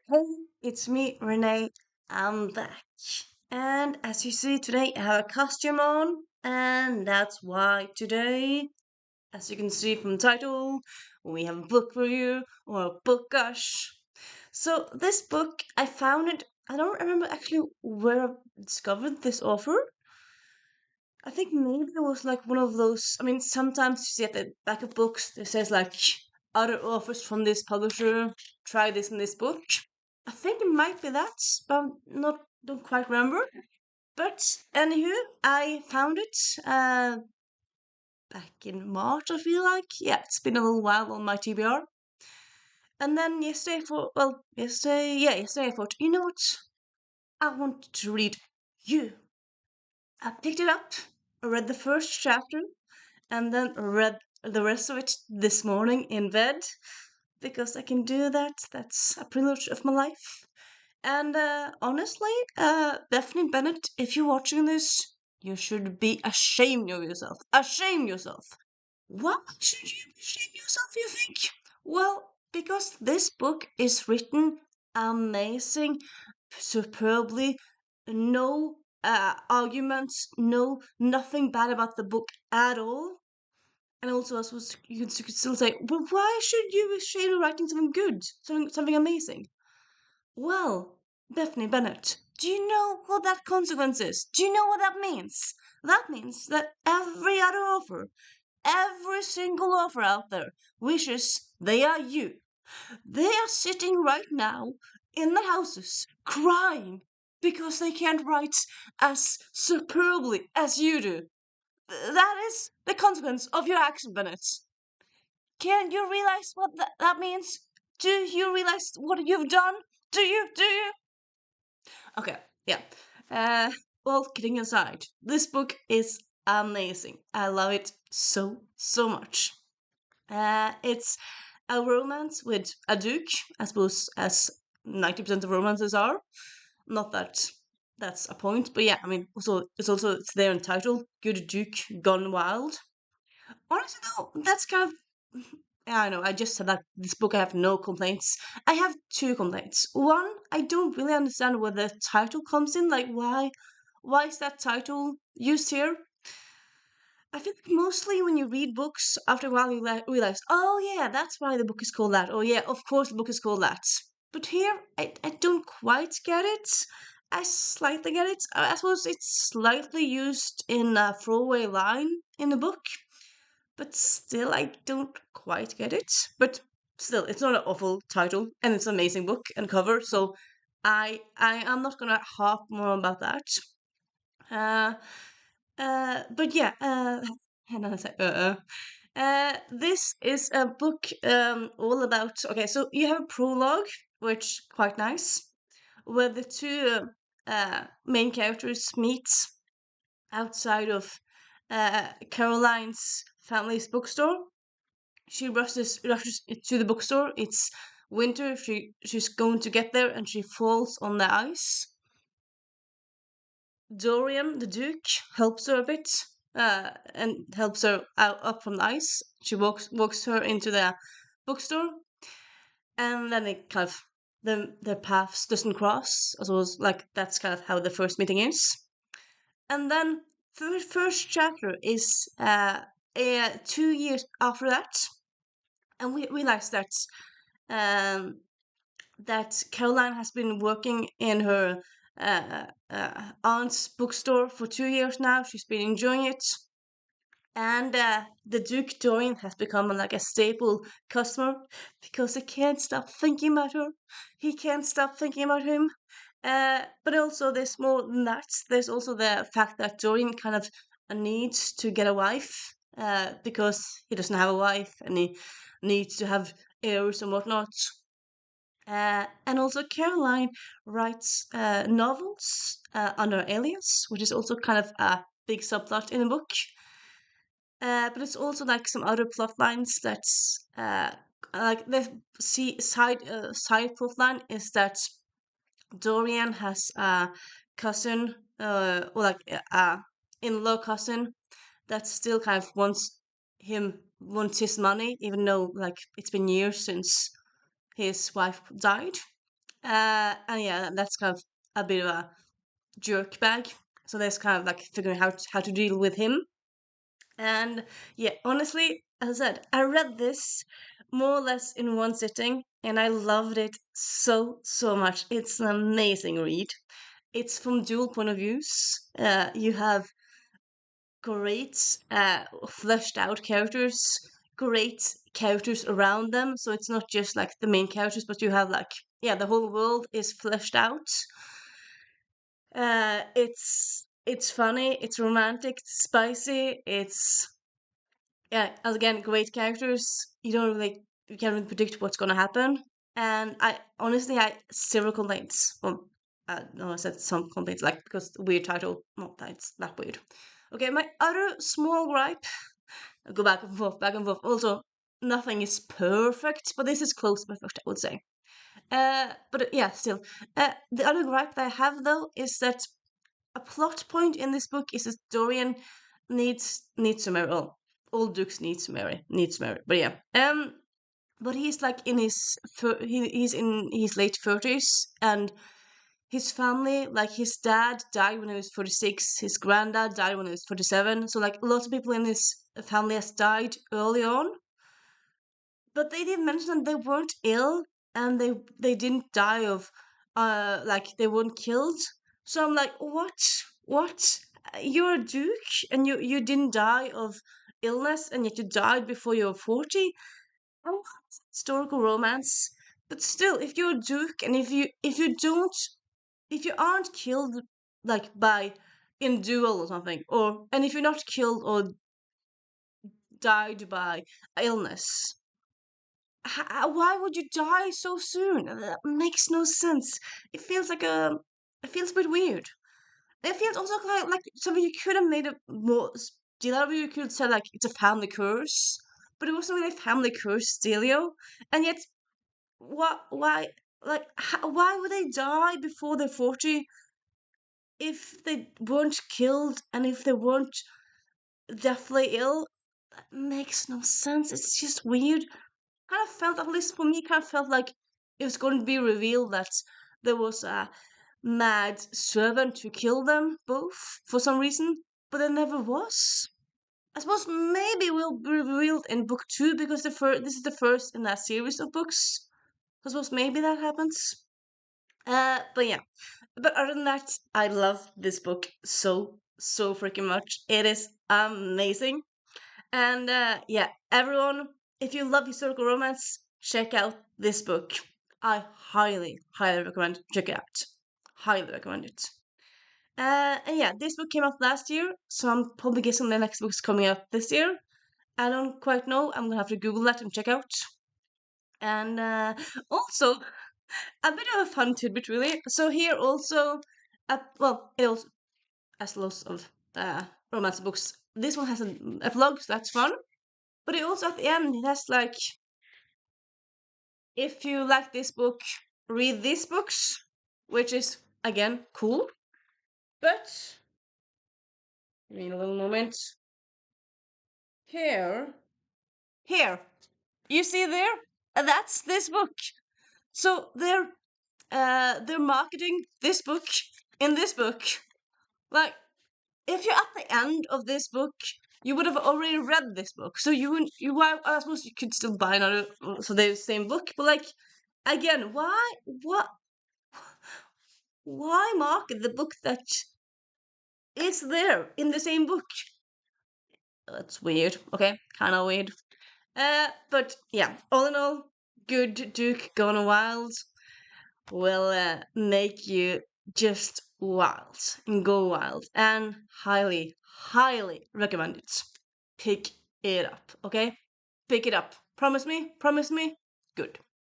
Hey, it's me, Renee. I'm back. And as you see today, I have a costume on, and that's why today, as you can see from the title, we have a book review or a book gush. So this book, I found it. I don't remember actually where I discovered this author. I think maybe it was like one of those. I mean, sometimes you see at the back of books, it says like other authors from this publisher try this in this book. I think it might be that, but I'm not don't quite remember. But anywho, I found it back in March. I feel like it's been a little while on my TBR. And then yesterday, yesterday I thought, you know what? I want to read you. I picked it up, read the first chapter, and then read the rest of it this morning in bed because I can do that. That's a privilege of my life. And honestly, Bethany Bennett, if you're watching this, you should be ashamed of yourself. Ashame yourself. Why should you shame yourself, you think? Well, because this book is written amazing, superbly, no arguments, no nothing bad about the book at all. And also, I suppose you could still say, well, why should you be ashamed of writing something good, something amazing? Well, Bethany Bennett, do you know what that consequence is? Do you know what that means? That means that every other offer, every single offer out there wishes they are you. They are sitting right now in their houses crying because they can't write as superbly as you do. That is the consequence of your action, Bennett. Can you realize what that means? Do you realize what you've done? Do you? Do you? Okay, yeah. Uh, well, kidding aside, this book is amazing. I love it so, so much. It's a romance with a duke, I suppose, as 90% of romances are. Not that that's a point, but yeah, I mean, also it's there in title, Good Duke Gone Wild. Honestly, though, that's kind of. I know, I just said that this book I have no complaints. I have two complaints. One, I don't really understand where the title comes in. Like, why is that title used here? I feel like mostly when you read books, after a while you realize, oh yeah, that's why the book is called that. Oh yeah, of course the book is called that. But here, I don't quite get it. I slightly get it. I suppose it's slightly used in a throwaway line in the book, but still I don't quite get it. But still, it's not an awful title, and it's an amazing book and cover. So I am not gonna harp more about that. Uh, but yeah, and I say, this is a book all about. Okay, so you have a prologue, which quite nice, where the two main characters meet outside of Caroline's family's bookstore. She rushes to the bookstore. It's winter. She's going to get there, and she falls on the ice. Dorian, the Duke, helps her a bit, and helps her out up from the ice. She walks her into the bookstore, and then it kind of their paths doesn't cross. So it's like that's kind of how the first meeting is. And then the first chapter is 2 years after that, and we realize um, that Caroline has been working in her aunt's bookstore for 2 years now. She's been enjoying it. And the Duke Dorian has become like a staple customer because he can't stop thinking about her. He can't stop thinking about him. But also, there's more than that. There's also the fact that Dorian kind of needs to get a wife because he doesn't have a wife and he needs to have heirs and whatnot. And also, Caroline writes novels under alias, which is also kind of a big subplot in the book. But it's also like some other plot lines that's like the side plot line is that Dorian has a cousin, or like a in-law cousin that still kind of wants his money, even though like it's been years since his wife died. And yeah, that's kind of a bit of a jerk bag. So that's kind of like figuring out how to deal with him. And yeah, honestly, as I said, I read this more or less in one sitting, and I loved it so much. It's an amazing read. It's from dual point of views. You have great fleshed out characters, great characters around them. So it's not just like the main characters, but you have like, yeah, the whole world is fleshed out. It's funny, it's romantic, it's spicy, it's, yeah, as again, great characters. You can't really predict what's gonna happen. And I honestly, I zero complaints. Well, no, I said some complaints, like, because the weird title, not that it's that weird. Okay, my other small gripe, I go back and forth, back and forth. Also, nothing is perfect, but this is close to perfect, I would say. But yeah, still. The other gripe that I have though is that a plot point in this book is that Dorian needs to marry. Well, all dukes needs to marry. But yeah, but he's like in he's in his late 30s, and his family, like his dad died when he was 46, his granddad died when he was 47. So like lots of people in his family has died early on, but they didn't mention that they weren't ill, and they didn't die of like they weren't killed. So I'm like, what, you're a duke and you didn't die of illness, and yet you died before you were 40. I want historical romance, but still, if you're a duke and if you aren't killed like by in duel or something, or and if you're not killed or died by illness, why would you die so soon? That makes no sense. It feels like a. It feels a bit weird. It feels also like something you could have made it more. Stelio, you could say like it's a family curse, but it wasn't really a family curse, Stelio. And yet, what? Why? Like, why would they die before they're 40 if they weren't killed and if they weren't deathly ill? That makes no sense. It's just weird. Kind of felt, at least for me, kind of felt like it was going to be revealed that there was a mad servant who killed them both for some reason, but there never was. I suppose maybe will be revealed in book two because this is the first in that series of books. I suppose maybe that happens. But yeah. But other than that, I love this book so freaking much. It is amazing. And yeah, everyone, if you love historical romance, check out this book. I highly recommend check it out. Highly recommend it. And yeah, this book came out last year, so I'm probably guessing the next book's coming out this year. I don't quite know. I'm gonna have to Google that and check out. And also, a bit of a fun tidbit, really. So here also, well, it also has lots of romance books. This one has an epilogue, so that's fun. But it also at the end it has like, if you like this book, read these books, which is again cool. But give me a little moment. Here, here, you see there? That's this book. So they're marketing this book in this book. Like, if you're at the end of this book, you would have already read this book. So you wouldn't. I suppose you could still buy another. So they're the same book, but like, again, why market the book that is there in the same book? That's weird. Okay, kind of weird. But yeah, all in all, good Duke Gone Wild will make you just wild and go wild, and highly recommend it. Pick it up, okay? Pick it up. Promise me? Promise me? Good.